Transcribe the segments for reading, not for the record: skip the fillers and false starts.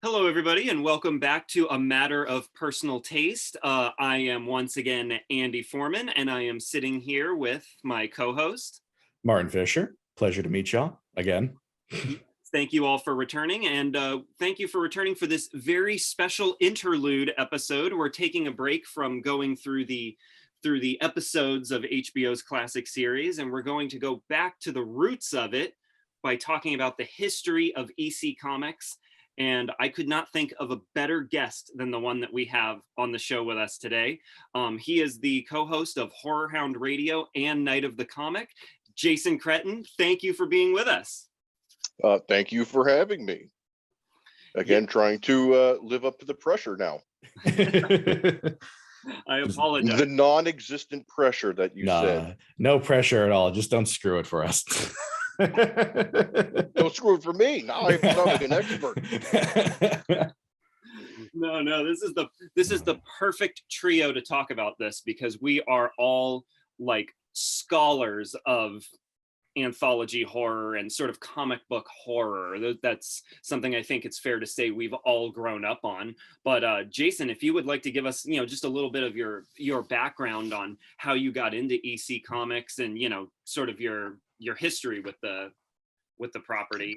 Hello, everybody, and welcome back to A Matter of Personal Taste. I am once again Andy Foreman, and I am sitting here with my co-host, Martin Fisher. Pleasure to meet y'all again. Thank you all for returning, and thank you for returning for this very special interlude episode. We're taking a break from going through the episodes of HBO's classic series, and we're going to go back to the roots of it by talking about the history of EC Comics. And I could not think of a better guest than the one that we have on the show with us today. He is the co-host of HorrorHound Radio and Night of the Comic. Jason Kretten, thank you for being with us. Thank you for having me. Again, trying to live up to the pressure now. I apologize. The non-existent pressure that you said. No pressure at all. Just don't screw it for us. Don't screw it for me. Now I become like an expert. No, this is the perfect trio to talk about this, because we are all like scholars of anthology horror and sort of comic book horror. That's something I think it's fair to say we've all grown up on. But Jason, if you would like to give us, just a little bit of your background on how you got into EC Comics and, sort of your history with the property,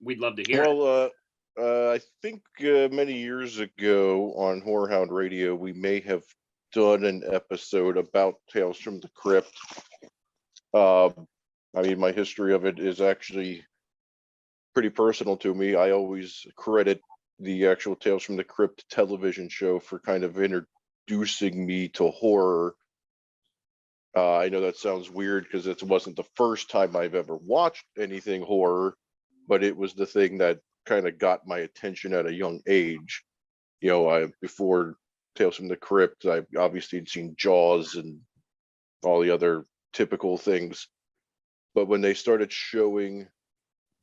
we'd love to hear. Well, I think many years ago on HorrorHound Radio, we may have done an episode about Tales from the Crypt. My history of it is actually pretty personal to me. I always credit the actual Tales from the Crypt television show for kind of introducing me to horror. I know that sounds weird because it wasn't the first time I've ever watched anything horror, but it was the thing that kind of got my attention at a young age. Before Tales from the Crypt, I obviously had seen Jaws and all the other typical things. But when they started showing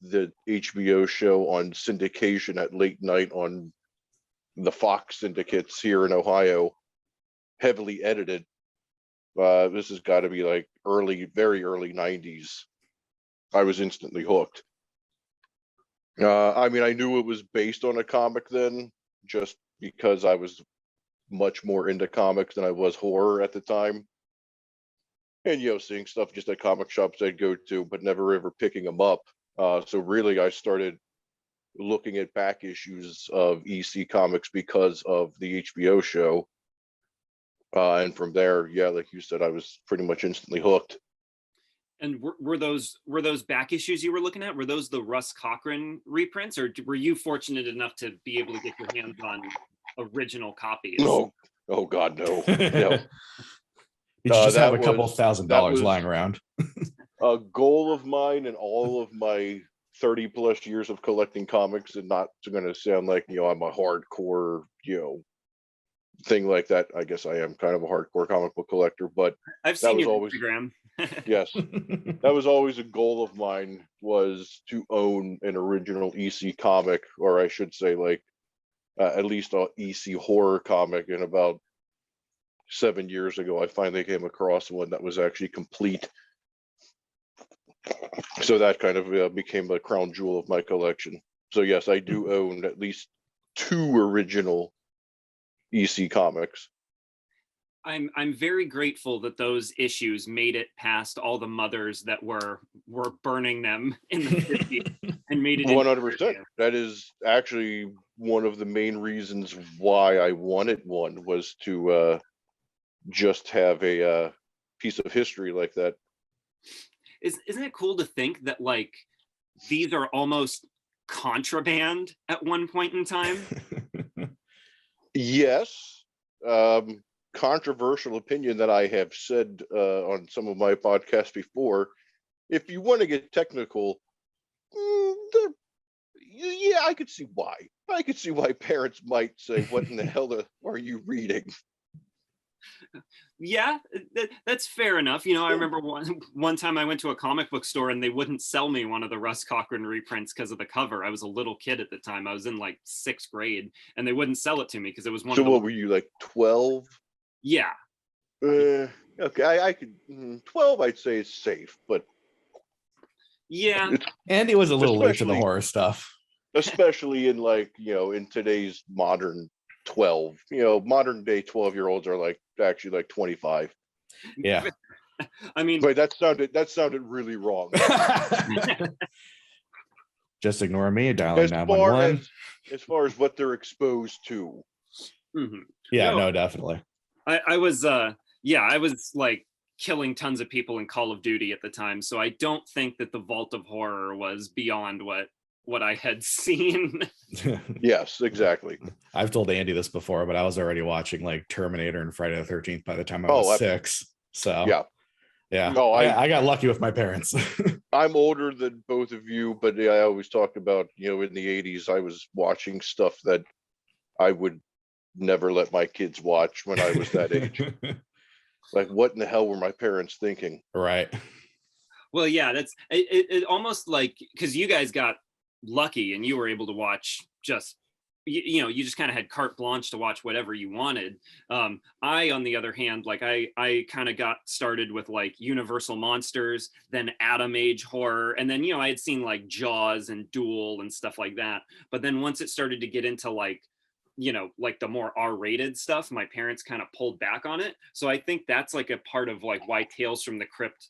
the HBO show on syndication at late night on the Fox syndicates here in Ohio, heavily edited, this has got to be like very early 90s. I was instantly hooked. I knew it was based on a comic then, just because I was much more into comics than I was horror at the time. And, seeing stuff just at comic shops I'd go to, but never ever picking them up. So really, I started looking at back issues of EC Comics because of the HBO show. And from there, like you said, I was pretty much instantly hooked. And were those back issues you were looking at? Were those the Russ Cochran reprints, or were you fortunate enough to be able to get your hands on original copies? No, oh God, no. No. You just have a couple $1,000 lying around. A goal of mine in all of my 30 plus years of collecting comics, and not going to sound like, I'm a hardcore, thing like that. I guess I am kind of a hardcore comic book collector, but I've seen your Instagram. Yes, that was always a goal of mine, was to own an original EC comic, or I should say like at least an EC horror comic. And about 7 years ago, I finally came across one that was actually complete. So that kind of became the crown jewel of my collection. So yes, I do own at least 2 original EC comics. I'm very grateful that those issues made it past all the mothers that were burning them in the 50s and made it 100%. That is actually one of the main reasons why I wanted one, was to just have a piece of history like that. Isn't it cool to think that like these are almost contraband at one point in time? Yes. Controversial opinion that I have said on some of my podcasts before. If you want to get technical, I could see why. I could see why parents might say, "What in the hell are you reading?" Yeah, that's fair enough. I remember one time I went to a comic book store and they wouldn't sell me one of the Russ Cochran reprints because of the cover. I was a little kid at the time. I was in like 6th grade, and they wouldn't sell it to me because it was one. So of the... what were you, like 12? Yeah. Okay, I could 12. I'd say it's safe, but yeah. Andy was a little late to the horror stuff. especially in like, in today's modern 12, modern day 12-year-olds are like actually like 25. Yeah. I mean, wait, that sounded really wrong. Just ignore me, dialing 911. As far as what they're exposed to. Mm-hmm. Yeah, no, definitely. I was I was like killing tons of people in Call of Duty at the time, so I don't think that the Vault of Horror was beyond what I had seen. Yes, exactly. I've told Andy this before, but I was already watching like Terminator and Friday the 13th by the time I was 6. So yeah. No, I got lucky with my parents. I'm older than both of you, but I always talked about, in the 80s, I was watching stuff that I would never let my kids watch when I was that age. Like, what in the hell were my parents thinking? Right. Well, yeah, that's it almost like, because you guys got lucky and you were able to watch just, you just kind of had carte blanche to watch whatever you wanted. I, on the other hand, like I kind of got started with like Universal Monsters, then Atom Age horror, and then I had seen like Jaws and Duel and stuff like that. But then once it started to get into like like the more R-rated stuff, my parents kind of pulled back on it. So I think that's like a part of like why Tales from the Crypt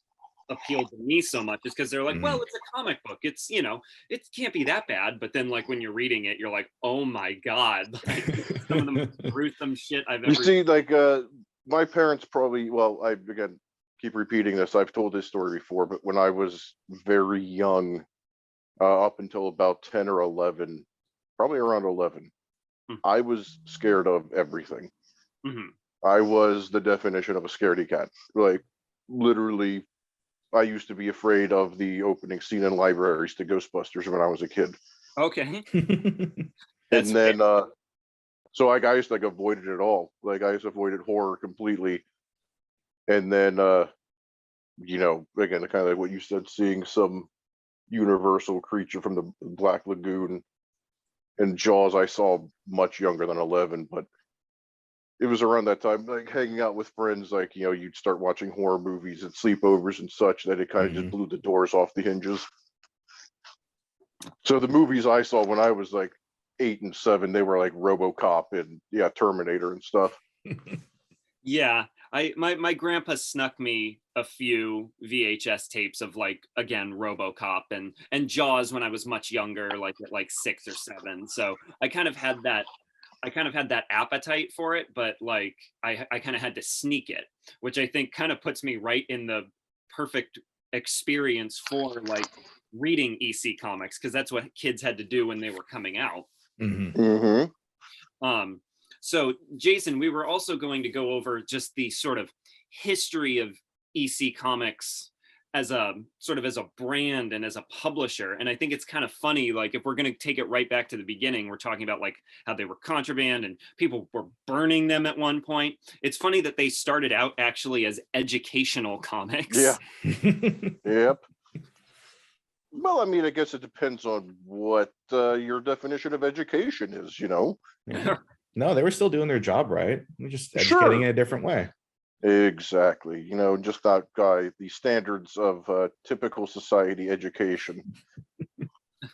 appealed to me so much, is because they're like, well, it's a comic book, it's it can't be that bad. But then like when you're reading it, you're like, oh my god, like, some of the most gruesome shit I've ever see. Like my parents probably, well, I again keep repeating this, I've told this story before, but when I was very young, up until about 10 or 11, probably around 11, I was scared of everything. I was the definition of a scaredy cat. Like, literally, I used to be afraid of the opening scene in libraries to Ghostbusters when I was a kid. Okay. And then so I used to like avoid it all. Like, I used to avoid horror completely. And then again, kind of like what you said, seeing some universal creature from the Black Lagoon and Jaws, I saw much younger than 11, but it was around that time, like hanging out with friends, like, you'd start watching horror movies at sleepovers and such, that it kind of just blew the doors off the hinges. So the movies I saw when I was like 8 and 7, they were like RoboCop and Terminator and stuff. Yeah, my grandpa snuck me a few VHS tapes of like, again, RoboCop and Jaws when I was much younger, like at like 6 or 7. So I kind of had that appetite for it, but like I kind of had to sneak it, which I think kind of puts me right in the perfect experience for like reading EC comics, because that's what kids had to do when they were coming out. So Jason, we were also going to go over just the sort of history of EC Comics as a sort of as a brand and as a publisher. And I think it's kind of funny, like if we're going to take it right back to the beginning, we're talking about like how they were contraband and people were burning them at one point. It's funny that they started out actually as educational comics. Yeah. Yep. Well, I mean, I guess it depends on what your definition of education is, Yeah. No, they were still doing their job right. We're just educating in a different way. Exactly. Just that guy, the standards of typical society education.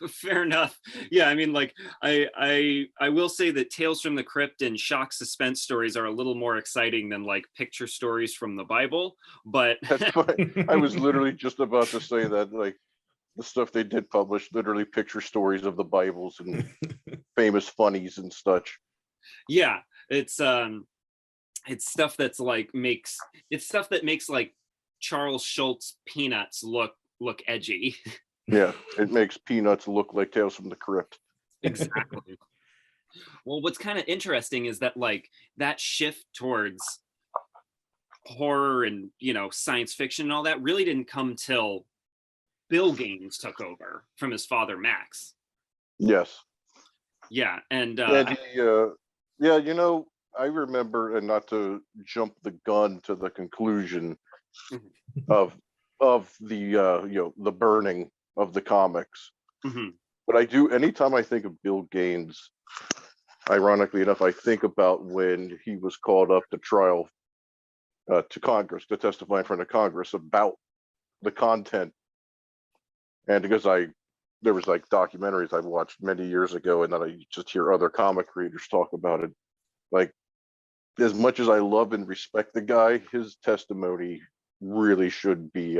Fair enough. Yeah, I mean, like I will say that Tales from the Crypt and shock suspense stories are a little more exciting than like picture stories from the Bible. But that's funny. I was literally just about to say that, like, the stuff they did publish, literally picture stories of the Bibles and famous funnies and such. Yeah, it's stuff that's like it's stuff that makes like Charles Schultz Peanuts look edgy. Yeah, it makes Peanuts look like Tales from the Crypt. Exactly. Well, what's kind of interesting is that like that shift towards horror and science fiction and all that really didn't come till Bill Gaines took over from his father Max. Yes. Yeah, and I remember, and not to jump the gun to the conclusion of the the burning of the comics, but I do, anytime I think of Bill Gaines, ironically enough, I think about when he was called up to trial to Congress to testify in front of Congress about the content. And because I there was like documentaries I watched many years ago, and then I just hear other comic readers talk about it. Like, as much as I love and respect the guy, his testimony really should be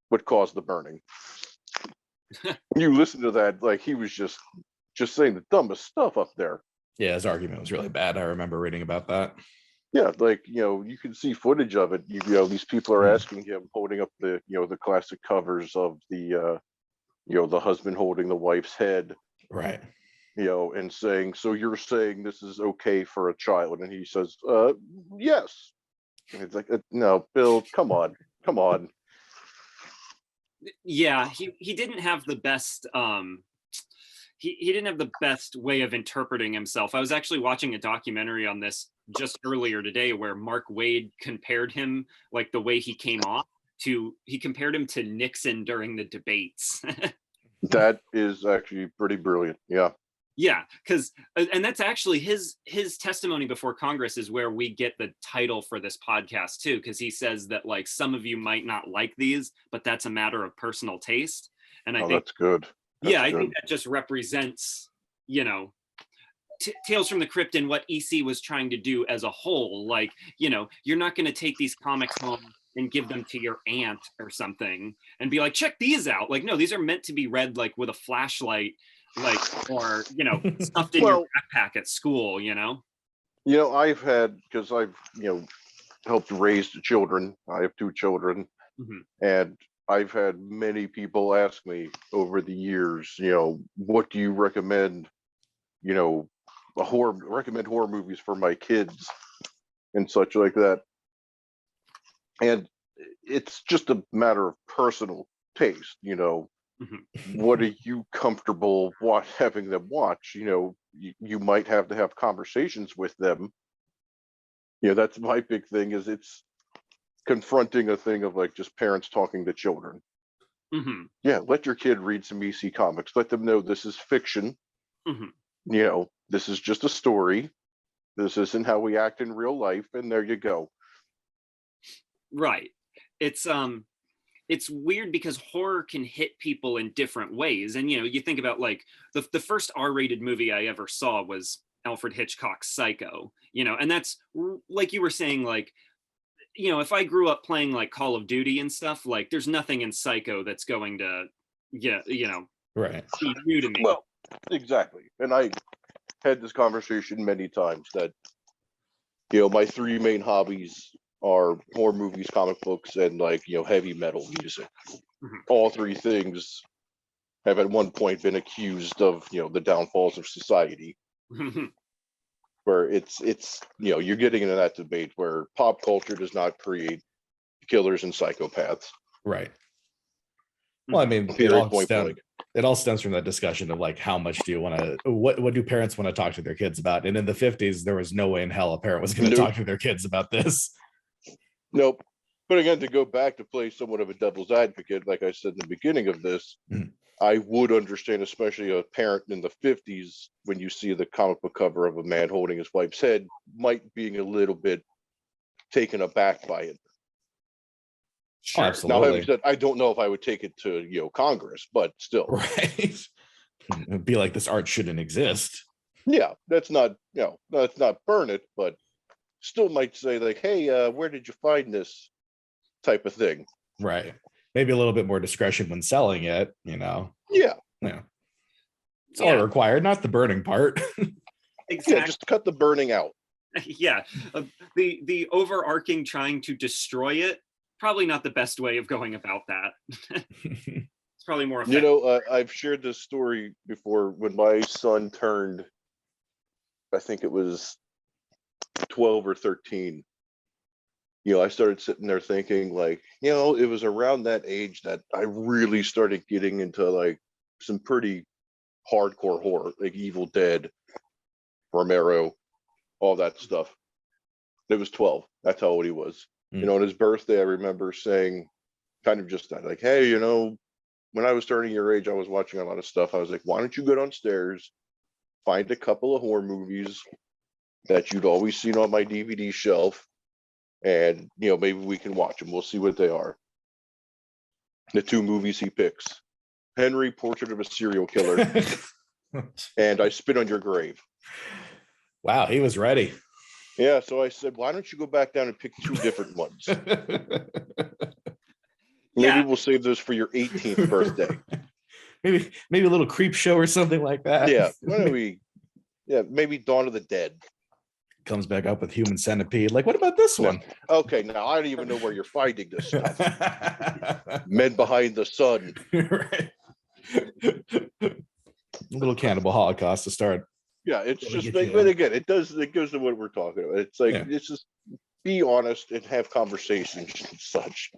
what caused the burning. When you listen to that, like, he was just saying the dumbest stuff up there. Yeah, his argument was really bad. I remember reading about that. Yeah, like, you can see footage of it. These people are asking him, holding up the, the classic covers of the, the husband holding the wife's head. Right. And saying, so you're saying this is okay for a child? And he says, yes. And it's like, no, Bill, come on. Yeah, he didn't have the best he didn't have the best way of interpreting himself. I was actually watching a documentary on this just earlier today where Mark Waid compared him, like the way he came off, he compared him to Nixon during the debates. That is actually pretty brilliant. Yeah. Yeah, and that's actually his testimony before Congress is where we get the title for this podcast too, because he says that, like, some of you might not like these, but that's a matter of personal taste. And I think that's good. I think that just represents, Tales from the Crypt and what EC was trying to do as a whole. Like, you're not going to take these comics home and give them to your aunt or something and be like, check these out. Like, no, these are meant to be read like with a flashlight, like, or stuffed in your backpack at school. I've had, because I've helped raise children. I have 2 children, and I've had many people ask me over the years, what do you recommend? Recommend horror movies for my kids and such like that. And it's just a matter of personal taste. What are you comfortable having them watch? You might have to have conversations with them. That's my big thing, is it's confronting a thing of, like, just parents talking to children. Yeah, let your kid read some EC comics. Let them know this is fiction. This is just a story. This isn't how we act in real life, and there you go. Right. It's weird because horror can hit people in different ways. And, you think about, like, the first R-rated movie I ever saw was Alfred Hitchcock's Psycho, and that's, like you were saying, like, if I grew up playing, like, Call of Duty and stuff, like, there's nothing in Psycho that's going to, right, be new to me. Well, exactly. And I had this conversation many times that, my 3 main hobbies are horror movies, comic books, and, like, heavy metal music. All 3 things have at one point been accused of, the downfalls of society. Where it's you're getting into that debate where pop culture does not create killers and psychopaths. Right. Well, I mean, it all stems from that discussion of, like, how much do you want to, what do parents want to talk to their kids about? And in the 50s, there was no way in hell a parent was going to talk to their kids about this. Nope. But again, to go back to play somewhat of a devil's advocate, like I said in the beginning of this, I would understand, especially a parent in the 50s, when you see the comic book cover of a man holding his wife's head, might being a little bit taken aback by it. Sure. Absolutely. Now, having said, I don't know if I would take it to Congress, but still. Right. It'd be like, this art shouldn't exist. Yeah, that's not burn it, but still might say, like, hey, where did you find this type of thing? Right. Maybe a little bit more discretion when selling it, Yeah. It's all required, not the burning part. Exactly. Yeah, just cut the burning out. Yeah. The overarching trying to destroy it, probably not the best way of going about that. It's probably more effective. I've shared this story before. When my son turned, I think it was 12 or 13, I started sitting there thinking, like, it was around that age that I really started getting into, like, some pretty hardcore horror, like Evil Dead, Romero, all that stuff. It was 12. That's how old he was. On his birthday, I remember saying kind of just that, like, hey, when I was turning your age, I was watching a lot of stuff. I was like, why don't you go downstairs, find a couple of horror movies that you'd always seen on my DVD shelf, and maybe we can watch them. We'll see what they are. The 2 movies he picks, Henry, Portrait of a Serial Killer, and I Spit on Your Grave. Wow, he was ready. Yeah, so I said, why don't you go back down and pick 2 different ones? Maybe we'll save those for your 18th birthday. maybe a little creep show or something like that. Yeah, why don't we? Yeah, maybe Dawn of the Dead. Comes back up with Human Centipede. Like, what about this one? Okay, now I don't even know where you're finding this stuff. Men Behind the Sun. Right. A little Cannibal Holocaust to start. Yeah, it's just, but again, it goes to what we're talking about. It's like, it's just be honest and have conversations and such.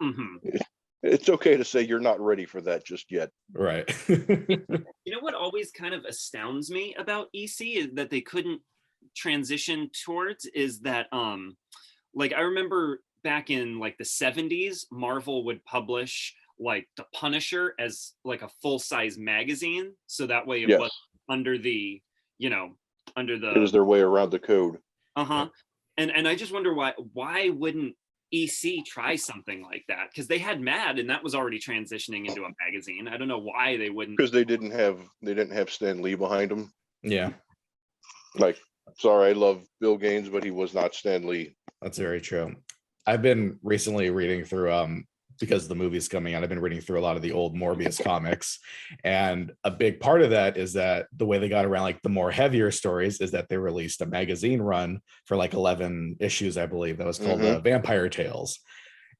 Mm-hmm. It's okay to say you're not ready for that just yet. Right. You know what always kind of astounds me about EC is that they couldn't transition towards is that like I remember back in like the 70s, Marvel would publish like The Punisher as like a full-size magazine, so that way it was under the, you know, under the, it was their way around the code. And I just wonder why wouldn't EC try something like that, because they had Mad and that was already transitioning into a magazine. I don't know why they wouldn't, because they didn't have Stan Lee behind them. Yeah, like, sorry, I love Bill Gaines, but he was not Stan Lee. That's very true. I've been recently reading through because the movie's coming out, I've been reading through a lot of the old Morbius comics, and a big part of that is that the way they got around like the more heavier stories is that they released a magazine run for like 11 issues, I believe, that was called Vampire Tales.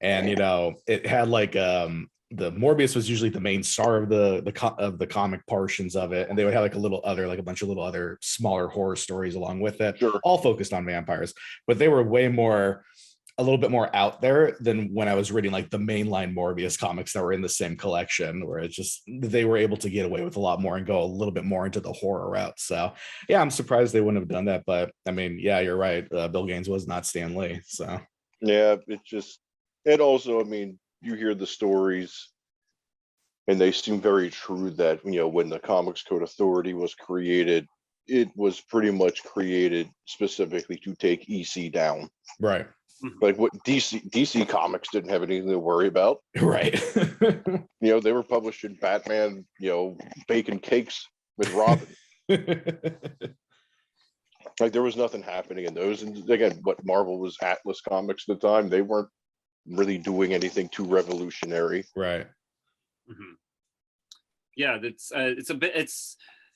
And you know, it had like the Morbius was usually the main star of the comic portions of it, and they would have like a bunch of little other smaller horror stories along with it, all focused on vampires, but they were a little bit more out there than when I was reading like the mainline Morbius comics that were in the same collection, where it's just they were able to get away with a lot more and go a little bit more into the horror route. So yeah, I'm surprised they wouldn't have done that, but I mean, yeah, you're right. Bill Gaines was not Stan Lee, so yeah, it also, I mean, you hear the stories and they seem very true that, you know, when the Comics Code Authority was created, it was pretty much created specifically to take EC down. Right. Like what DC Comics didn't have anything to worry about. Right. You know, they were publishing Batman, you know, baking cakes with Robin. Like there was nothing happening in those. And again, what Marvel was Atlas Comics at the time, they weren't really doing anything too revolutionary. Right. Mm-hmm. Yeah,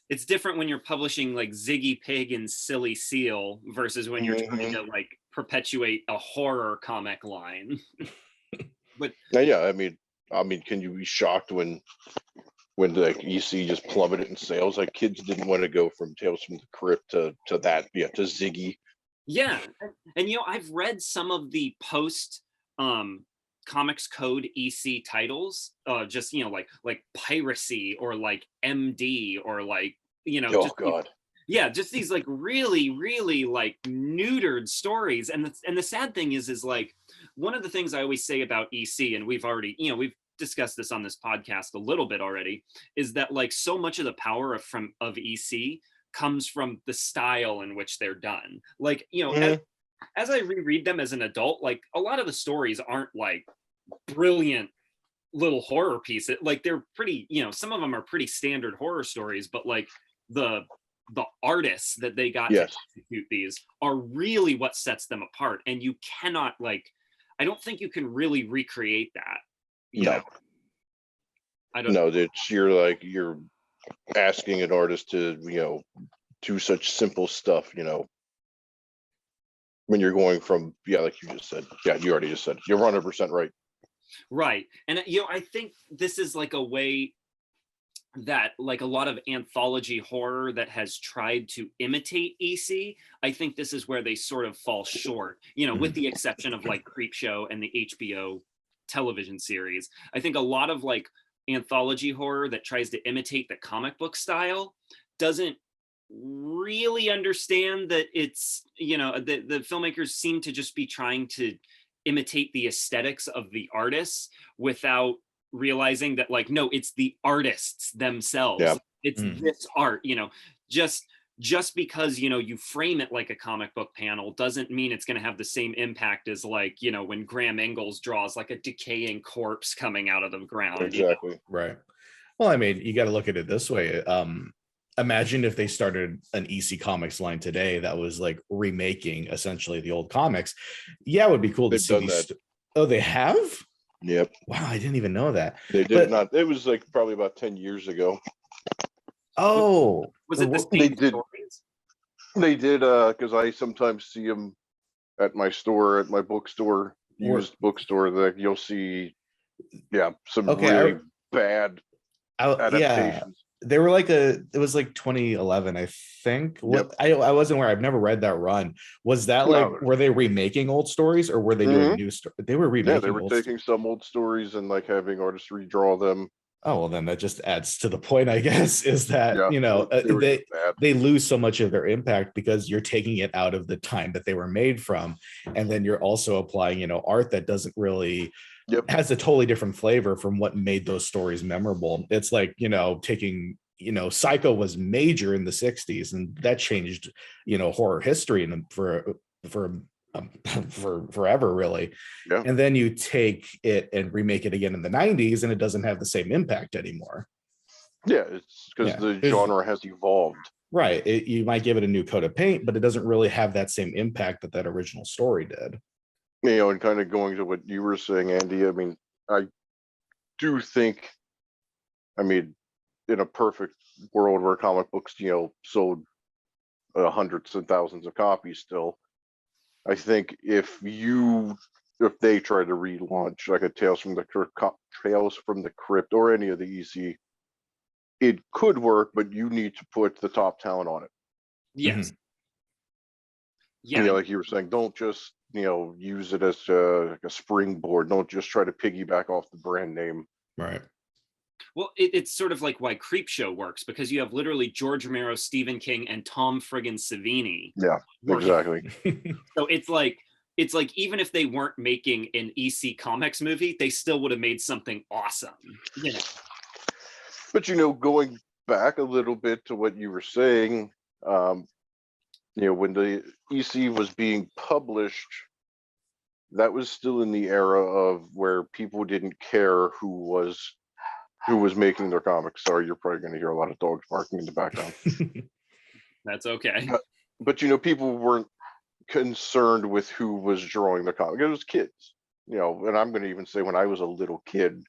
it's different when you're publishing like Ziggy Pig and Silly Seal versus when you're trying to like perpetuate a horror comic line. But yeah, I mean, can you be shocked when like EC just plummeted in sales? Like kids didn't want to go from Tales from the Crypt to that, to Ziggy. Yeah, and you know, I've read some of the post Comics Code EC titles, just, you know, like Piracy or like MD or like, you know, just these like really like neutered stories. And the sad thing is like one of the things I always say about EC, and we've discussed this on this podcast a little bit already, is that like so much of the power of EC comes from the style in which they're done. Like, you know, as I reread them as an adult, like a lot of the stories aren't like brilliant little horror pieces. Like they're pretty, you know, some of them are pretty standard horror stories, but like the artists that they got to execute these are really what sets them apart. And you cannot, like, I don't think you can really recreate that. No. I don't know. You're asking an artist to, you know, do such simple stuff, you know, when you're going from, like you just said. Yeah, you already just said. You're 100% right. Right. And, you know, I think this is like a way that like a lot of anthology horror that has tried to imitate EC, I think this is where they sort of fall short, you know, with the exception of like Creep Show and the HBO television series. I think a lot of like anthology horror that tries to imitate the comic book style doesn't really understand that it's, you know, the filmmakers seem to just be trying to imitate the aesthetics of the artists without realizing that, like, no, it's the artists themselves. It's this art, you know, just because, you know, you frame it like a comic book panel doesn't mean it's going to have the same impact as, like, you know, when Graham Ingalls draws like a decaying corpse coming out of the ground. Exactly. Right. Well, I mean, you got to look at it this way. Imagine if they started an EC Comics line today that was like remaking essentially the old comics. Yeah, it would be cool to They've see done these. that. Oh, they have? Yep. Wow, I didn't even know that. They did not. It was like probably about 10 years ago. Oh, Was it the same They did. stories? They did, because I sometimes see them at my store, at my bookstore, used bookstore, that you'll see, some really bad yeah, adaptations. they were like it was like 2011, I think. Yep. I wasn't aware. I've never read that run. Was that like, No. were they remaking old stories or were they doing new stories? They were remaking. Yeah, they were taking some old stories and like having artists redraw them. Oh, well, then that just adds to the point, I guess, is that, they they lose so much of their impact because you're taking it out of the time that they were made from. And then you're also applying, art that doesn't really has a totally different flavor from what made those stories memorable. It's like, taking, Psycho was major in the 60s and that changed, horror history and for forever, really. And then you take it and remake it again in the 90s and it doesn't have the same impact anymore. It's because the genre has evolved. Right. You might give it a new coat of paint, but it doesn't really have that same impact that original story did. And kind of going to what you were saying, Andy, I mean, I do think, in a perfect world where comic books, sold hundreds and thousands of copies still, I think if they try to relaunch like a Tales from the Crypt or any of the EC, it could work, but you need to put the top talent on it. Yes. Mm-hmm. Yeah. Like you were saying, don't just use it as like a springboard. Don't just try to piggyback off the brand name. Right. Well, it's sort of like why Creep Show works, because you have literally George Romero, Stephen King, and Tom friggin' Savini. Yeah, exactly. So it's like even if they weren't making an EC Comics movie, they still would have made something awesome. But going back a little bit to what you were saying, when the EC was being published, that was still in the era of where people didn't care who was making their comics. Sorry, you're probably going to hear a lot of dogs barking in the background. That's okay. But people weren't concerned with who was drawing the comic. It was kids, and I'm going to even say when I was a little kid,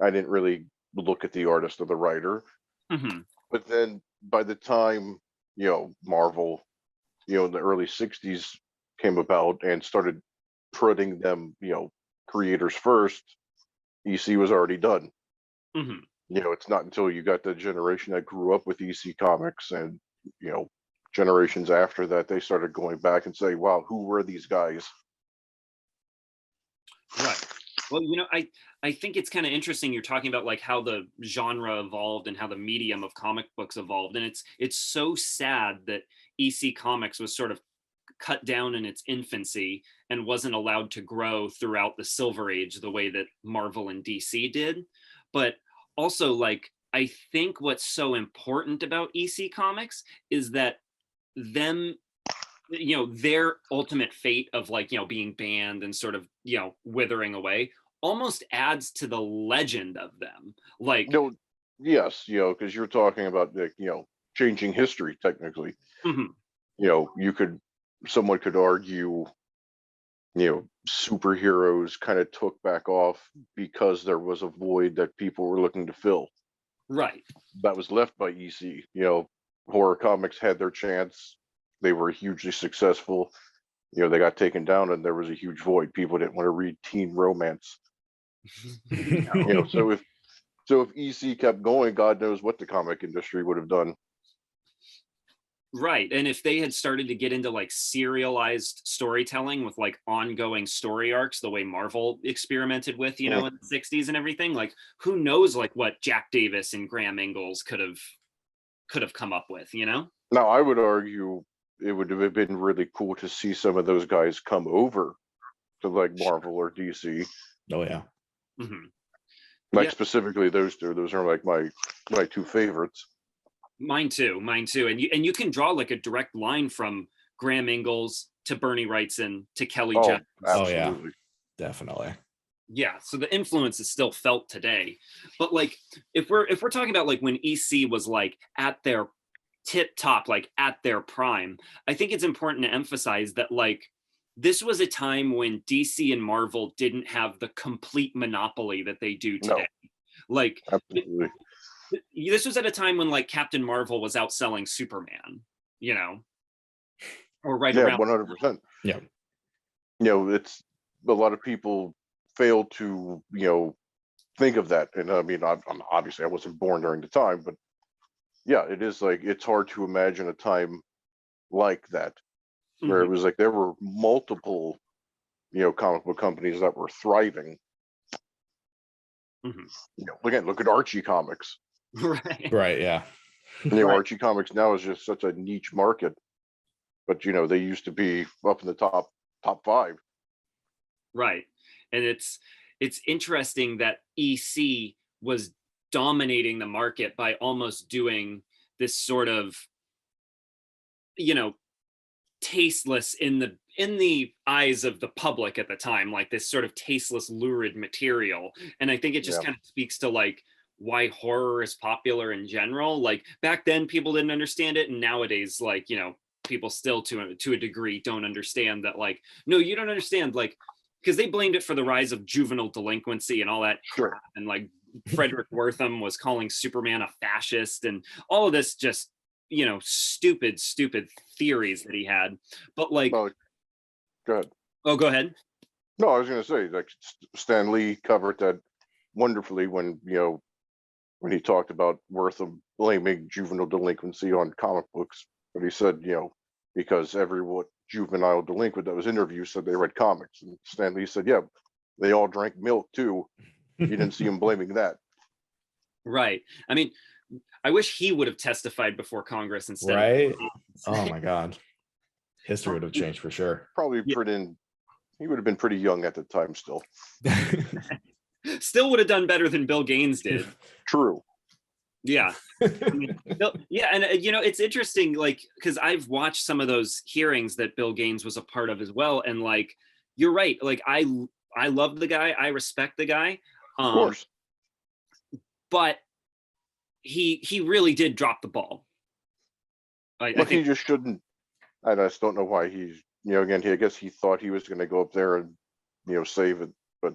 I didn't really look at the artist or the writer. Mm-hmm. But then by the time, Marvel, in the early 60s came about and started putting them, creators first, EC was already done. Mm-hmm. It's not until you got the generation that grew up with EC Comics and, generations after that, they started going back and say, wow, who were these guys? Right. Well, I think it's kind of interesting. You're talking about like how the genre evolved and how the medium of comic books evolved. And it's so sad that EC Comics was sort of cut down in its infancy and wasn't allowed to grow throughout the Silver Age the way that Marvel and DC did. But also, like, I think what's so important about EC Comics is that their ultimate fate of like, being banned and sort of, withering away almost adds to the legend of them. Like, yes, because you're talking about like, changing history technically. Mm-hmm. Someone could argue, superheroes kind of took back off because there was a void that people were looking to fill. Right. That was left by EC. Horror comics had their chance. They were hugely successful. They got taken down and there was a huge void. People didn't want to read teen romance. So if EC kept going, God knows what the comic industry would have done. Right. And if they had started to get into like serialized storytelling with like ongoing story arcs, the way Marvel experimented with, in the 60s and everything, like who knows like what Jack Davis and Graham Ingalls could have come up with, Now, I would argue it would have been really cool to see some of those guys come over to like Marvel or DC. Oh yeah. Mm-hmm. Like specifically those two. Those are like my two favorites. Mine too. And you can draw like a direct line from Graham Ingalls to Bernie Wrightson to Kelly Jones. Absolutely. Oh yeah, definitely. Yeah, so the influence is still felt today. But like if we're talking about like when EC was like at their tip top, like at their prime, I think it's important to emphasize that like this was a time when DC and Marvel didn't have the complete monopoly that they do No, today. Like absolutely. this was at a time when like Captain Marvel was outselling Superman, you know, or right Yeah, around. 100%. Yeah. It's a lot of people fail to, think of that. And I mean, I'm obviously I wasn't born during the time, but yeah, it is like it's hard to imagine a time like that where it was like there were multiple, comic book companies that were thriving. Again, look at Archie Comics. Right. Yeah. Right. Archie Comics now is just such a niche market, but they used to be up in the top 5. Right. And it's interesting that EC was dominating the market by almost doing this sort of, tasteless in the eyes of the public at the time, like this sort of tasteless, lurid material. And I think it just kind of speaks to like why horror is popular in general. Like back then people didn't understand it, and nowadays, like, people still to a degree don't understand that. Like, no, you don't understand, like, because they blamed it for the rise of juvenile delinquency and all that crap. And like Frederick Wortham was calling Superman a fascist and all of this just, stupid theories that he had. But like, go ahead. Oh, go ahead. No, I was going to say, like, Stan Lee covered that wonderfully when he talked about Wortham blaming juvenile delinquency on comic books. But he said, because every juvenile delinquent that was interviewed said they read comics. And Stan Lee said, yeah, they all drank milk too. You didn't see him blaming that. Right. I mean, I wish he would have testified before Congress instead. Right. Oh my God. History would have changed for sure. Probably he would have been pretty young at the time still. Still would have done better than Bill Gaines did. True. Yeah. I mean, yeah. And, it's interesting, like, because I've watched some of those hearings that Bill Gaines was a part of as well. And like, you're right. Like, I love the guy. I respect the guy. Of course. But he really did drop the ball. I think he just shouldn't. I just don't know why he's, again, I guess he thought he was going to go up there and, save it, but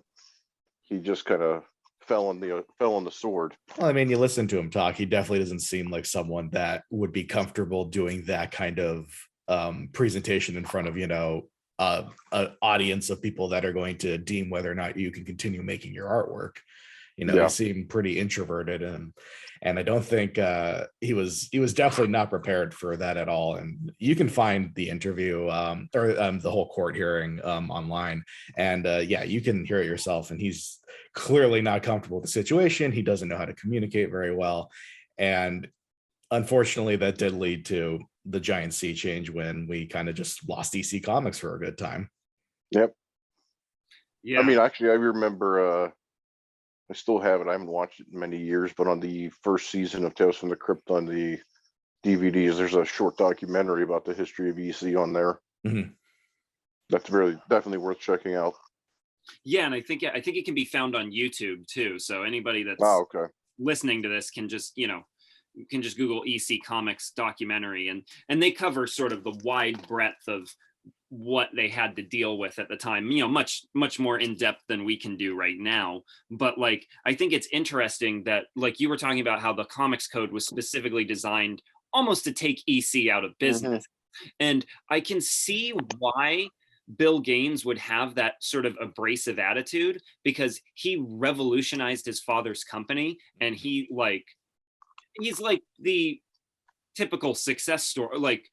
he just kind of fell on the sword. Well, I mean, you listen to him talk, he definitely doesn't seem like someone that would be comfortable doing that kind of presentation in front of, an audience of people that are going to deem whether or not you can continue making your artwork. He seemed pretty introverted, and I don't think he was definitely not prepared for that at all. And you can find the interview or the whole court hearing online, and you can hear it yourself. And he's clearly not comfortable with the situation. He doesn't know how to communicate very well, and unfortunately, that did lead to the giant sea change when we kind of just lost DC Comics for a good time. Yep. Yeah. I mean, actually, I remember. I still have it. I haven't watched it in many years, but on the first season of Tales from the Crypt on the DVDs, there's a short documentary about the history of EC on there. Mm-hmm. That's definitely worth checking out. Yeah, and I think it can be found on YouTube too. So anybody that's listening to this can just, Google EC Comics documentary, and they cover sort of the wide breadth of what they had to deal with at the time, much more in depth than we can do right now. But like, I think it's interesting that, like, you were talking about how the comics code was specifically designed almost to take EC out of business. Mm-hmm. And I can see why Bill Gaines would have that sort of abrasive attitude, because he revolutionized his father's company, and he's like the typical success story, like,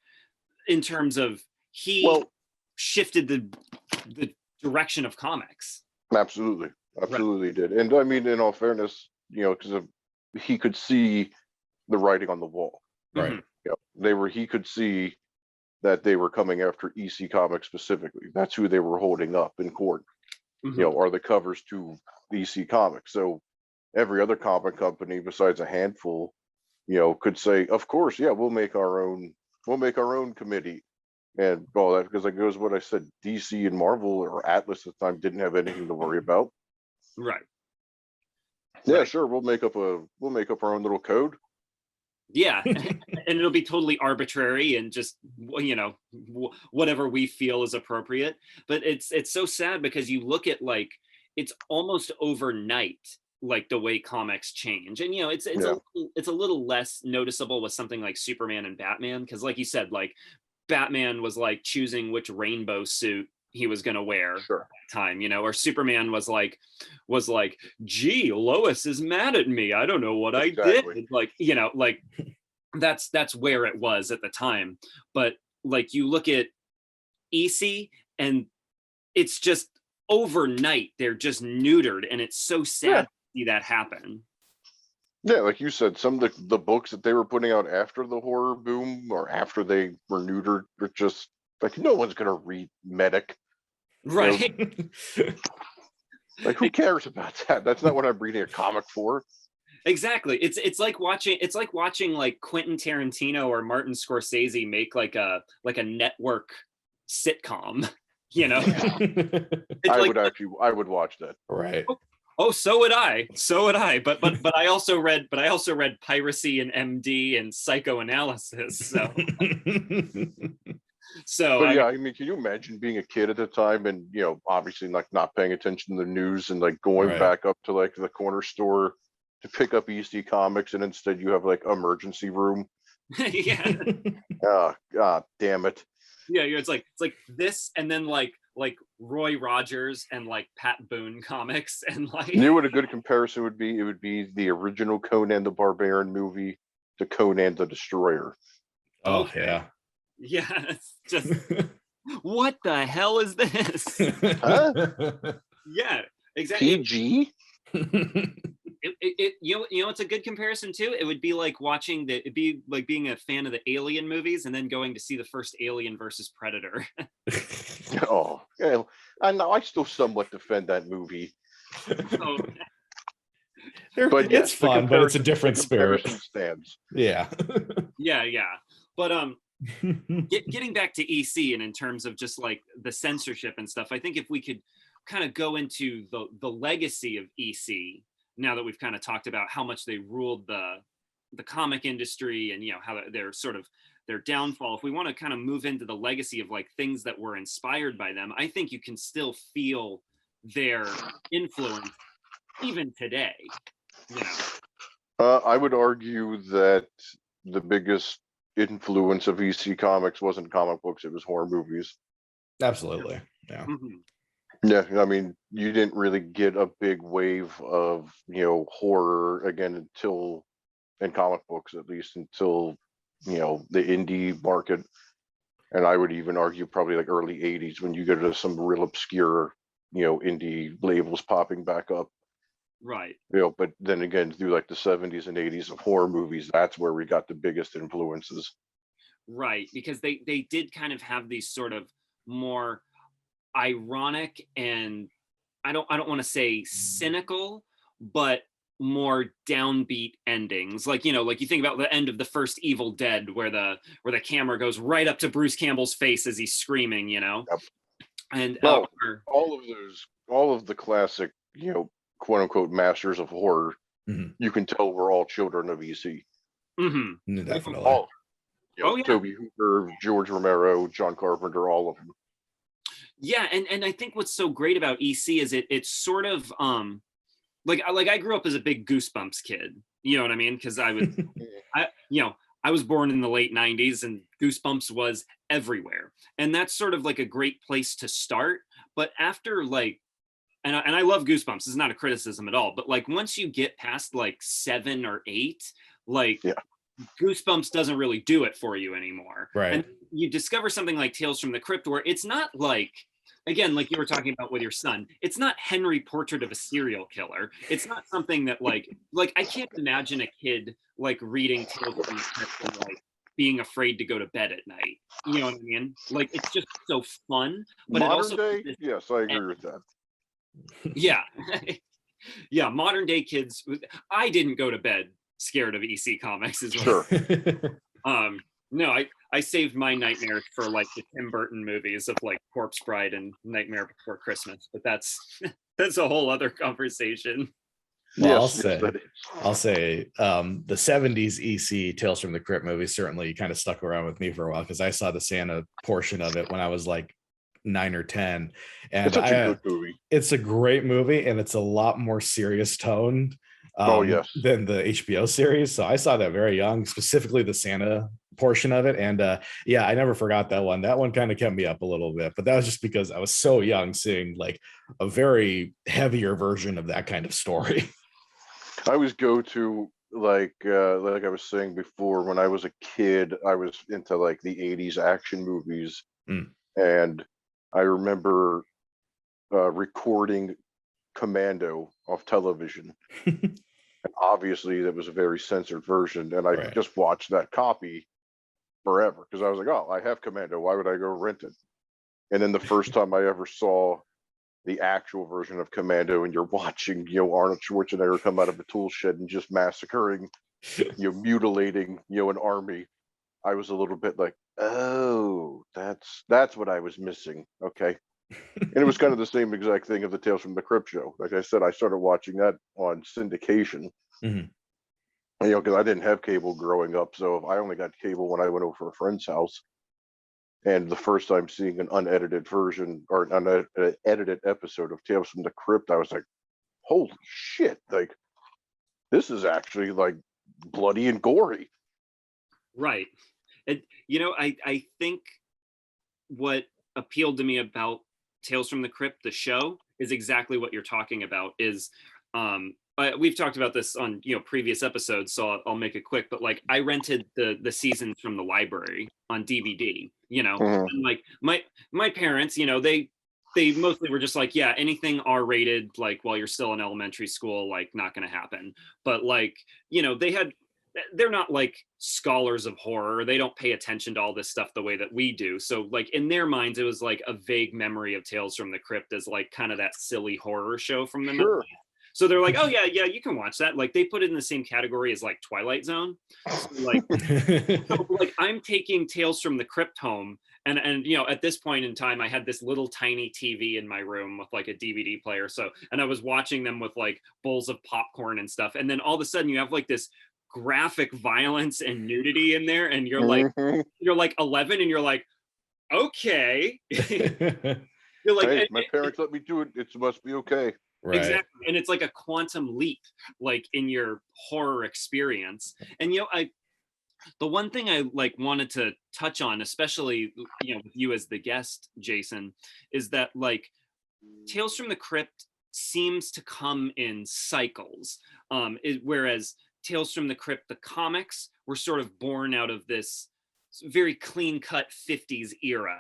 in terms of shifted the direction of comics. Absolutely did. And I mean, in all fairness, because he could see the writing on the wall, right? He could see that they were coming after EC Comics specifically. That's who they were holding up in court. Mm-hmm. Are the covers to EC Comics. So every other comic company besides a handful, could say, of course, we'll make our own committee. And all that, because it goes what I said, DC and Marvel or Atlas at the time didn't have anything to worry about. Right. Yeah, Right. sure. We'll make up our own little code. Yeah, and it'll be totally arbitrary and just, you know, whatever we feel is appropriate. But it's so sad because you look at, like, it's almost overnight, like the way comics change. And you know, it's a little less noticeable with something like Superman and Batman, because like you said, like Batman was like choosing which rainbow suit he was going to wear at Sure. the time, you know, or Superman was like, gee, Lois is mad at me, I don't know what I did, like, you know, like that's where it was at the time. But like you look at EC, and it's just overnight they're just neutered, and it's so sad to see that happen. Yeah, like you said, some of the books that they were putting out after the horror boom or after they were neutered were just like, no one's gonna read Medic. Right. You know? Like, who cares about that? That's not what I'm reading a comic for. Exactly. It's like watching like Quentin Tarantino or Martin Scorsese make like a network sitcom, you know. I would watch that. Right. Oh, so would I. But I also read Piracy and MD and Psychoanalysis. So But yeah, I mean, can you imagine being a kid at the time and, you know, obviously like not paying attention to the news and like going back up to like the corner store to pick up EC comics, and instead you have like emergency room. Yeah. Oh, God damn it. Yeah, it's like this, and then like Roy Rogers and like Pat Boone comics, and like, You know what a good comparison would be? It would be the original Conan the Barbarian movie to Conan the Destroyer. Oh, yeah. Yeah, it's just what the hell is this? Huh? Yeah, exactly. PG? You know it's a good comparison too. It would be like it'd be like being a fan of the Alien movies and then going to see the first Alien versus Predator. Oh, yeah. I know. I still somewhat defend that movie. Oh. But yes, it's fun, but it's a different spirit. Stands. Yeah. Yeah. But getting back to EC, and in terms of just like the censorship and stuff, I think if we could kind of go into the legacy of EC, now that we've kind of talked about how much they ruled the comic industry, and you know how they're sort of their downfall, if we want to kind of move into the legacy of like things that were inspired by them, I think you can still feel their influence even today, you know. I would argue that the biggest influence of EC comics wasn't comic books, it was horror movies. Absolutely. Yeah. Mm-hmm. Yeah, I mean, you didn't really get a big wave of, you know, horror again in comic books, at least until, you know, the indie market. And I would even argue probably like early 80s when you get to some real obscure, you know, indie labels popping back up. Right. You know, but then again, through like the 70s and 80s of horror movies, that's where we got the biggest influences. Right, because they did kind of have these sort of more ironic, and I don't want to say cynical, but more downbeat endings. Like, you know, like you think about the end of the first Evil Dead, where the camera goes right up to Bruce Campbell's face as he's screaming, you know. Yep. And well, all of the classic, you know, quote unquote masters of horror, you can tell we're all children of EC. Mm-hmm. Definitely. All, you know, yeah. Toby Hooper, George Romero, John Carpenter, all of them. Yeah, and I think what's so great about EC is it's sort of like I grew up as a big Goosebumps kid. You know what I mean? Because I was born in the late 90s, and Goosebumps was everywhere. And that's sort of like a great place to start. But after like, and I love Goosebumps, this is not a criticism at all, but like once you get past like 7 or 8, like Goosebumps doesn't really do it for you anymore. Right. And you discover something like Tales from the Crypt, where it's not like, again, like you were talking about with your son, it's not Henry Portrait of a Serial Killer. It's not something that like I can't imagine a kid like reading Tales from the Crypt and like being afraid to go to bed at night. You know what I mean? Like it's just so fun. But modern it also day, yes, I agree with that. Yeah. Yeah, modern day kids. I didn't go to bed scared of EC comics as well. Sure. No, I saved my nightmares for like the Tim Burton movies of like Corpse Bride and Nightmare Before Christmas, but that's That's a whole other conversation. Well, Yes, I'll say the 70s EC Tales from the Crypt movie certainly kind of stuck around with me for a while because I saw the Santa portion of it when I was like 9 or 10. And it's such a good movie. It's a great movie, and it's a lot more serious toned than the HBO series. So I saw that very young, specifically the Santa portion of it. And yeah, I never forgot that one. That one kind of kept me up a little bit, but that was just because I was so young seeing like a very heavier version of that kind of story. I always go to like I was saying before, when I was a kid, I was into like the 80s action movies. And I remember recording Commando off television. And obviously that was a very censored version, and I just watched that copy forever because I was like, oh, I have Commando, why would I go rent it? And then the first time I ever saw the actual version of Commando, and you're watching, Arnold Schwarzenegger come out of a tool shed and just massacring, mutilating, an army, I was a little bit like, oh, that's what I was missing. Okay. And it was kind of the same exact thing of the Tales from the Crypt show. Like I said, I started watching that on syndication. Because I didn't have cable growing up, so I only got cable when I went over to a friend's house. And the first time seeing an unedited version or an unedited episode of Tales from the Crypt, I was like, holy shit, like this is actually like bloody and gory. Right. And I think what appealed to me about Tales from the Crypt, the show, is exactly what you're talking about. Is we've talked about this on previous episodes, so I'll make it quick. But like, I rented the seasons from the library on DVD. And like my parents, they mostly were just like, yeah, anything R-rated, like while you're still in elementary school, like not going to happen. But like, they're not like scholars of horror. They don't pay attention to all this stuff the way that we do. So like in their minds, it was like a vague memory of Tales from the Crypt as like kind of that silly horror show from the 90s. So they're like, oh yeah, you can watch that. Like they put it in the same category as like Twilight Zone. So like I'm taking Tales from the Crypt home, and at this point in time, I had this little tiny TV in my room with like a DVD player. So, and I was watching them with like bowls of popcorn and stuff. And then all of a sudden, you have like this graphic violence and nudity in there, and you're like 11, and you're like, okay. You're like, hey, my parents let me do it. It must be okay. Right. Exactly. And it's like a quantum leap, like in your horror experience. And the one thing I like wanted to touch on, especially with you as the guest, Jason, is that like Tales from the Crypt seems to come in cycles, whereas Tales from the Crypt, the comics, were sort of born out of this very clean cut 50s era,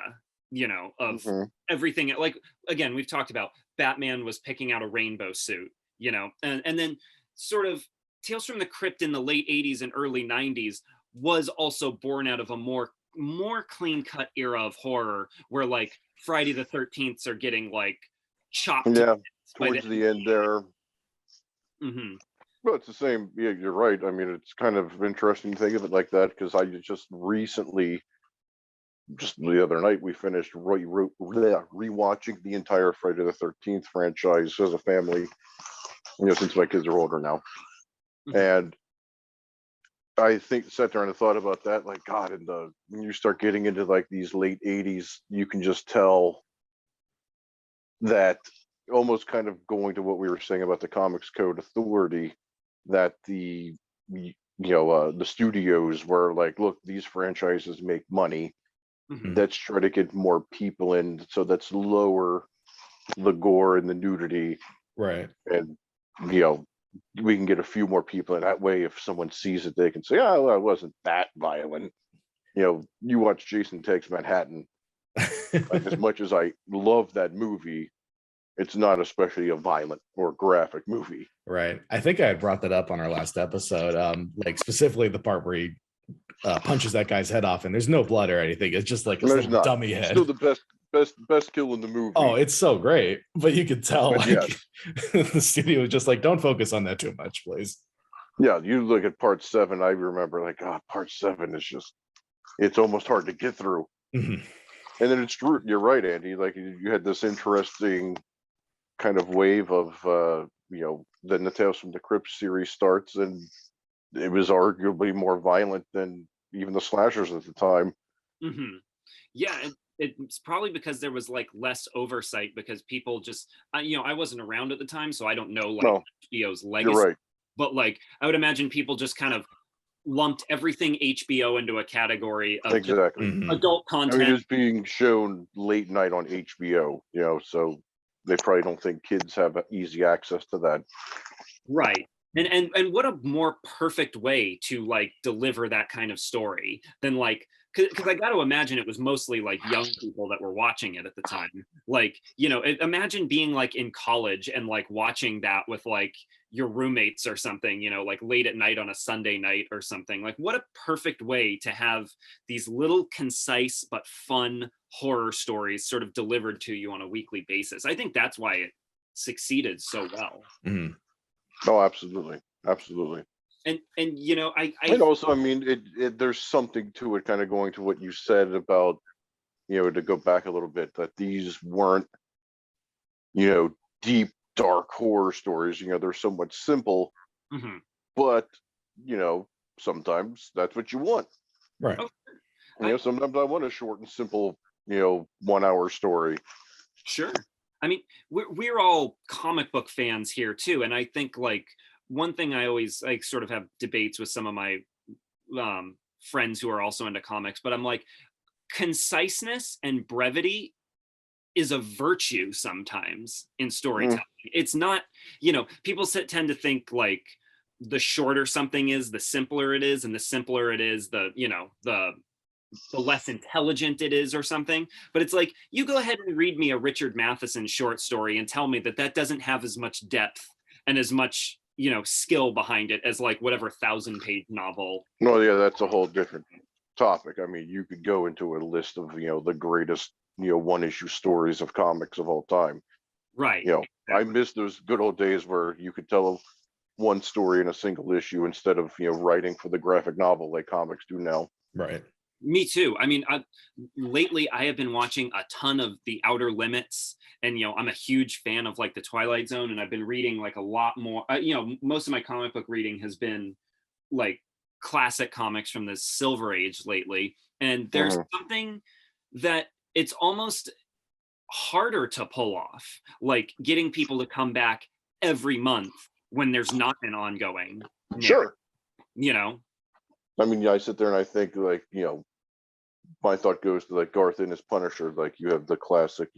of everything. Like, again, we've talked about Batman was picking out a rainbow suit, and then sort of Tales from the Crypt in the late 80s and early 90s was also born out of a more clean cut era of horror where like Friday the 13th are getting like chopped. Yeah, towards the end there. Well, it's the same. Yeah, you're right. I mean, it's kind of interesting to think of it like that because I just recently, just the other night, we finished rewatching the entire Friday the 13th franchise as a family, since my kids are older now. And I sat there and thought about that, like, God, when you start getting into like these late 80s, you can just tell that, almost kind of going to what we were saying about the Comics Code Authority, that the studios were like, look, these franchises make money. Let's try to get more people in, so let's lower the gore and the nudity, right? And we can get a few more people in. That way, if someone sees it, they can say, oh, well, it wasn't that violent. You watch Jason Takes Manhattan. Like, as much as I love that movie, it's not especially a violent or graphic movie. Right. I think I had brought that up on our last episode, like specifically the part where he punches that guy's head off, and there's no blood or anything. It's just like a dummy head. Still the best kill in the movie. Oh, it's so great, but you could tell the studio was just like, don't focus on that too much, please. Yeah, you look at part 7. I remember like, part 7 is just, it's almost hard to get through. And then it's true. You're right, Andy. Like, you had this interesting kind of wave of then the Tales from the Crypt series starts, and it was arguably more violent than even the slashers at the time. Mm-hmm. Yeah, it's probably because there was like less oversight, because people just, I wasn't around at the time, so I don't know like HBO's legacy. You're right. But like, I would imagine people just kind of lumped everything HBO into a category of Exactly. adult content. I mean, it's being shown late night on HBO, so they probably don't think kids have easy access to that. Right. And what a more perfect way to like deliver that kind of story than like, because I got to imagine it was mostly like young people that were watching it at the time. Like, imagine being like in college and like watching that with like your roommates or something, like late at night on a Sunday night or something. Like, what a perfect way to have these little concise but fun horror stories sort of delivered to you on a weekly basis. I think that's why it succeeded so well. Mm-hmm. Oh, absolutely. Absolutely. And I also, I mean, there's something to it, kind of going to what you said about, to go back a little bit, that these weren't, deep, dark horror stories. They're somewhat simple, but, sometimes that's what you want. Right. Sometimes I want a short and simple, 1 hour story. Sure. I mean, we're all comic book fans here too, and I think like one thing I always like sort of have debates with some of my friends who are also into comics, but I'm like, conciseness and brevity is a virtue sometimes in storytelling. It's not, people tend to think like the shorter something is, the simpler it is, and the simpler it is, the less intelligent it is or something. But it's like, you go ahead and read me a Richard Matheson short story and tell me that doesn't have as much depth and as much, skill behind it as like whatever 1,000-page novel. No, yeah, that's a whole different topic. I mean, you could go into a list of, the greatest, one-issue stories of comics of all time. Right. Exactly. I miss those good old days where you could tell one story in a single issue instead of, writing for the graphic novel like comics do now. Right. Me too. I mean, lately I have been watching a ton of The Outer Limits, and I'm a huge fan of like the Twilight Zone, and I've been reading like a lot more. Most of my comic book reading has been like classic comics from the Silver Age lately, and there's something that it's almost harder to pull off, like getting people to come back every month when there's not an ongoing. Sure. I mean, I sit there and I think like, my thought goes to like Garth and his Punisher. Like, you have the classic,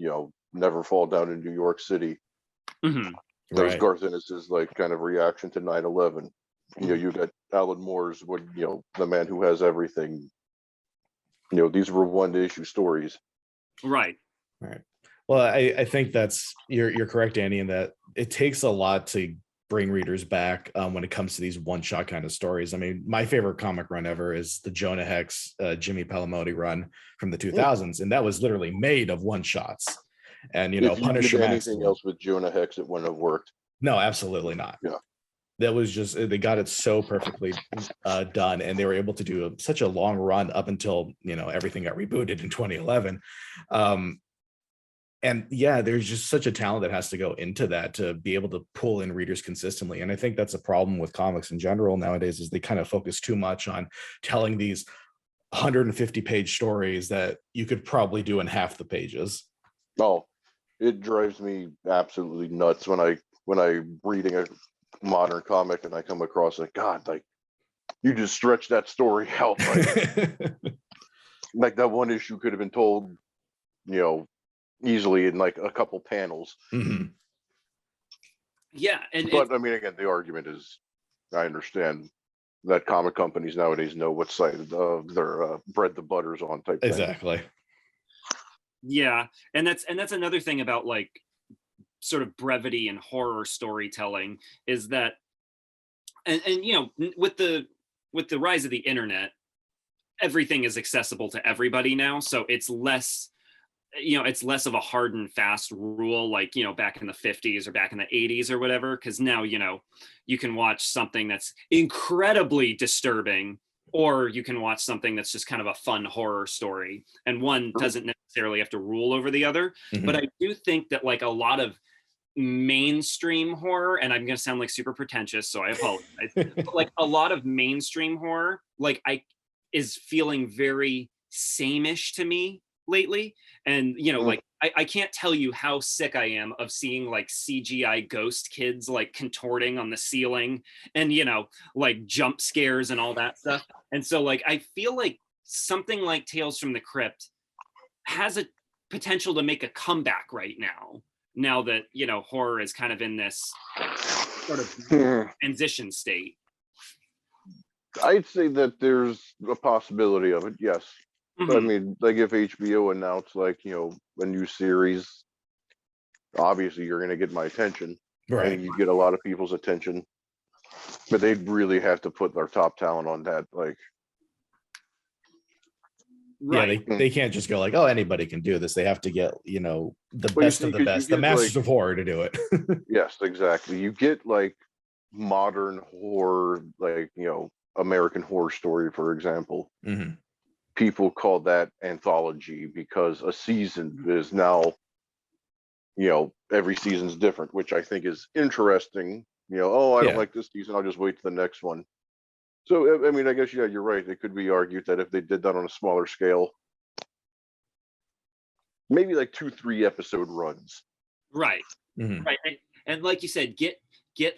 Never Fall Down in New York City. That was Garth Ennis's like kind of reaction to 9/11. You got Alan Moore's The Man Who Has Everything. These were one-issue stories. Right. Well, I think you're correct, Andy, in that it takes a lot to bring readers back when it comes to these one-shot kind of stories. I mean, my favorite comic run ever is the Jonah Hex Jimmy Palmiotti run from the 2000s, and that was literally made of one-shots. And if you Punisher did anything else with Jonah Hex, it wouldn't have worked. No, absolutely not. Yeah, that was just, they got it so perfectly done, and they were able to do such a long run up until everything got rebooted in 2011. And yeah, there's just such a talent that has to go into that to be able to pull in readers consistently. And I think that's a problem with comics in general nowadays, is they kind of focus too much on telling these 150-page stories that you could probably do in half the pages. Oh, it drives me absolutely nuts when I'm reading a modern comic and I come across like, God, like you just stretch that story out. Like that one issue could have been told, easily in like a couple panels. Yeah, but I mean, again, the argument is, I understand that comic companies nowadays know what side of their bread the butter's on type exactly thing. Yeah, and that's another thing about like sort of brevity and horror storytelling, is that and with the rise of the internet, everything is accessible to everybody now, so it's less of a hard and fast rule like back in the 50s or back in the 80s or whatever, because now you can watch something that's incredibly disturbing, or you can watch something that's just kind of a fun horror story, and one doesn't necessarily have to rule over the other. But I do think that like a lot of mainstream horror, and I'm gonna sound like super pretentious, so I apologize. But like a lot of mainstream horror, like is feeling very same-ish to me lately. And like I can't tell you how sick I am of seeing like CGI ghost kids like contorting on the ceiling and like jump scares and all that stuff. And so like I feel like something like Tales from the Crypt has a potential to make a comeback right now that horror is kind of in this sort of transition state. I'd say that there's a possibility of it, yes. I mean, like if HBO announced like a new series, obviously you're going to get my attention, right? And you get a lot of people's attention, but they'd really have to put their top talent on that. Like, right. Yeah, they can't just go like, oh, anybody can do this. They have to get the best of the best, the masters of horror to do it. Yes, exactly. You get like modern horror, like American Horror Story, for example. People call that anthology because a season is now, every season's different, which I think is interesting. I don't like this season, I'll just wait to the next one. So, I mean, I guess, you're right. It could be argued that if they did that on a smaller scale, maybe like 2-3 episode runs. Right. Right. And like you said, get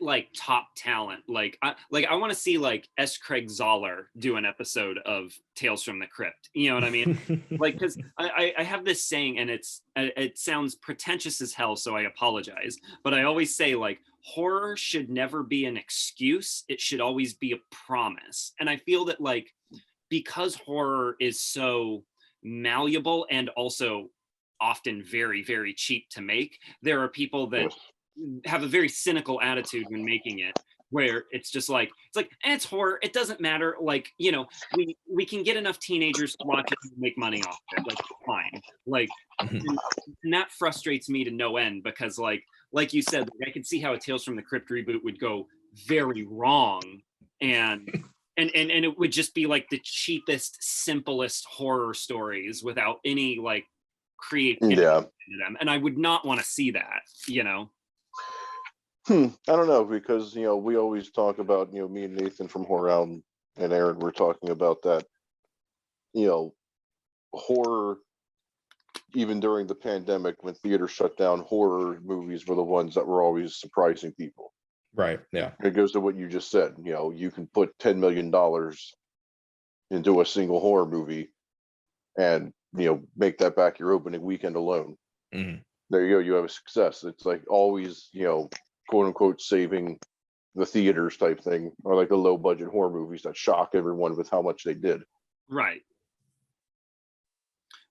like top talent. Like I want to see like S. Craig Zoller do an episode of Tales from the Crypt. You know what I mean? Like, because I have this saying, and it sounds pretentious as hell, so I apologize. But I always say like horror should never be an excuse. It should always be a promise. And I feel that like because horror is so malleable and also often very, very cheap to make, there are people that have a very cynical attitude when making it, where it's just like it's horror, it doesn't matter, like we can get enough teenagers to watch it and make money off it, like fine, like and that frustrates me to no end, because like you said, I could see how a Tales from the Crypt reboot would go very wrong, and it would just be like the cheapest, simplest horror stories without any like creativity in them, and I would not want to see that. I don't know, because we always talk about me and Nathan from HorrorHound and Aaron were talking about that horror, even during the pandemic when theaters shut down, horror movies were the ones that were always surprising people. Right. Yeah. It goes to what you just said. You can put $10 million into a single horror movie and make that back your opening weekend alone. There you go, you have a success. It's like always quote unquote saving the theaters type thing, or like the low budget horror movies that shock everyone with how much they did. Right.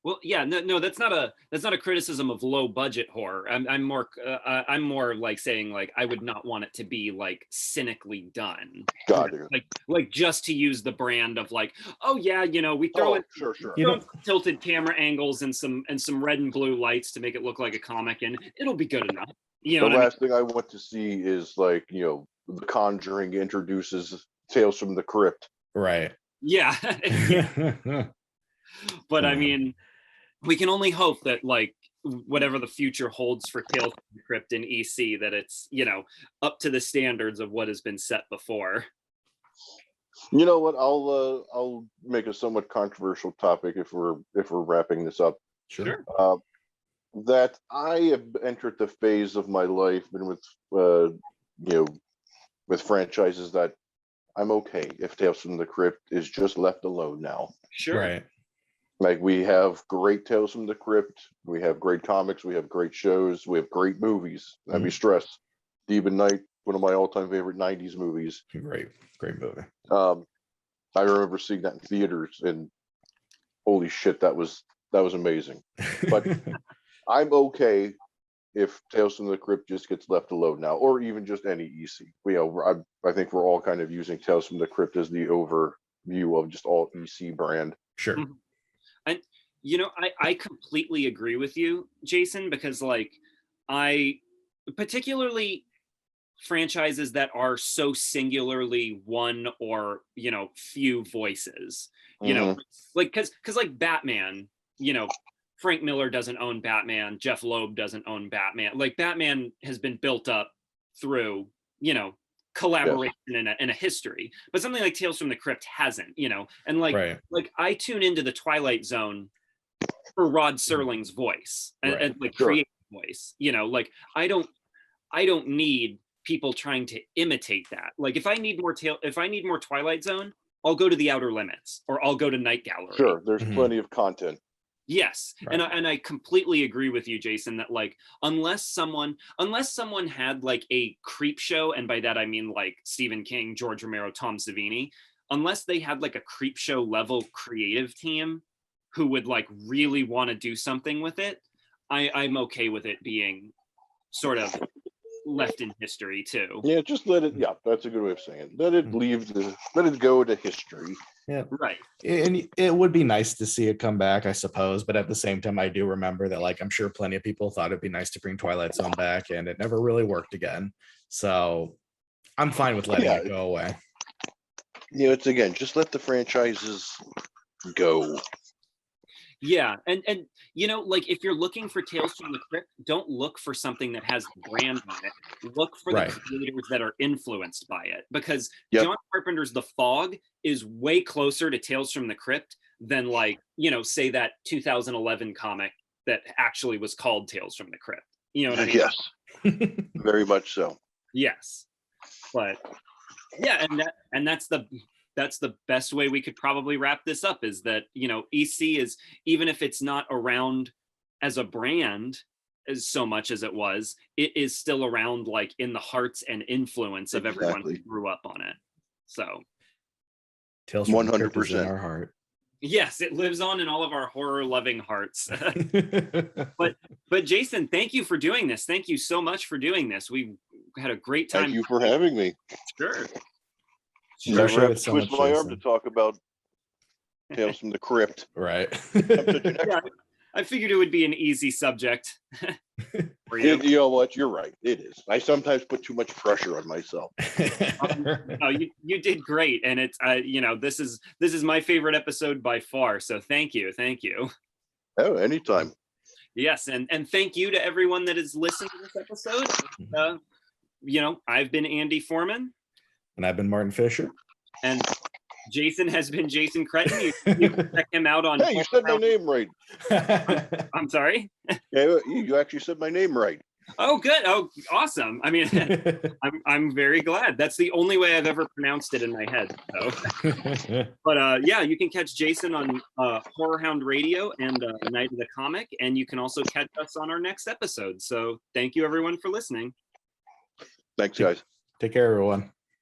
Well, yeah, no, that's not a criticism of low budget horror. I'm more like saying like I would not want it to be like cynically done. Got you. Like just to use the brand of like, oh yeah, we throw in sure. Throw in some tilted camera angles and some red and blue lights to make it look like a comic, and it'll be good enough. The last thing I want to see is like The Conjuring introduces Tales from the Crypt. Right. Yeah. But I mean, we can only hope that like whatever the future holds for Tales from the Crypt in EC, that it's up to the standards of what has been set before. You know what? I'll make a somewhat controversial topic if we're wrapping this up. Sure. That I have entered the phase of my life and with franchises that I'm okay if Tales from the Crypt is just left alone now. Sure. Right. Like we have great Tales from the Crypt, we have great comics, we have great shows, we have great movies. Let me stress, Demon Knight, one of my all-time favorite 90s movies. Great movie. I remember seeing that in theaters and holy shit, that was amazing. But I'm okay if Tales from the Crypt just gets left alone now, or even just any EC. I think we're all kind of using Tales from the Crypt as the overview of just all EC brand. Sure. And I completely agree with you, Jason, because like I particularly franchises that are so singularly one or few voices, like because like Batman, Frank Miller doesn't own Batman, Jeff Loeb doesn't own Batman. Like Batman has been built up through, you know, collaboration in a history, but something like Tales from the Crypt hasn't, you know. And like I tune into the Twilight Zone for Rod Serling's voice and like creative voice, you know. Like I don't need people trying to imitate that. Like if I need more Twilight Zone, I'll go to the Outer Limits or I'll go to Night Gallery. Sure, there's plenty of content. Yes. And I completely agree with you, Jason, that like unless someone had like a creep show, and by that I mean like Stephen King, George Romero, Tom Savini, unless they had like a creep show level creative team who would like really want to do something with it, I'm okay with it being sort of left in history too. Yeah, just let it. Yeah, that's a good way of saying it. Let it go to history. Yeah, right. And it would be nice to see it come back, I suppose. But at the same time, I do remember that, like, I'm sure plenty of people thought it'd be nice to bring Twilight Zone back, and it never really worked again. So I'm fine with letting it go away. Yeah, it's again, just let the franchises go. Yeah, and you know, like if you're looking for Tales from the Crypt, don't look for something that has the brand on it. Look for the creators that are influenced by it, because John Carpenter's The Fog is way closer to Tales from the Crypt than, like, you know, say that 2011 comic that actually was called Tales from the Crypt. You know what I mean? Yes, very much so. Yes, but yeah, and that's the best way we could probably wrap this up, is that, you know, EC is, even if it's not around as a brand as so much as it was, it is still around, like, in the hearts and influence of everyone who grew up on it. So Tales from 100% in our heart. Yes, it lives on in all of our horror loving hearts. but Jason, thank you for doing this. Thank you so much for doing this. We had a great time. Thank you for having me. Sure. Never have to twist my arm to talk about Tales from the Crypt. Right. Yeah, I figured it would be an easy subject for you. You know what? You're right. It is. I sometimes put too much pressure on myself. No, you did great, and it's you know, this is my favorite episode by far. So thank you. Oh, anytime. Yes, and thank you to everyone that has listened to this episode. You know, I've been Andy Foreman. And I've been Martin Fisher. And Jason has been Jason Kretten. You can check him out on... Hey, you said my name right. I'm sorry? Yeah, you actually said my name right. Oh, good. Oh, awesome. I mean, I'm very glad. That's the only way I've ever pronounced it in my head. So. But yeah, you can catch Jason on HorrorHound Radio and Night of the Comic. And you can also catch us on our next episode. So thank you, everyone, for listening. Thanks, guys. Take care, everyone.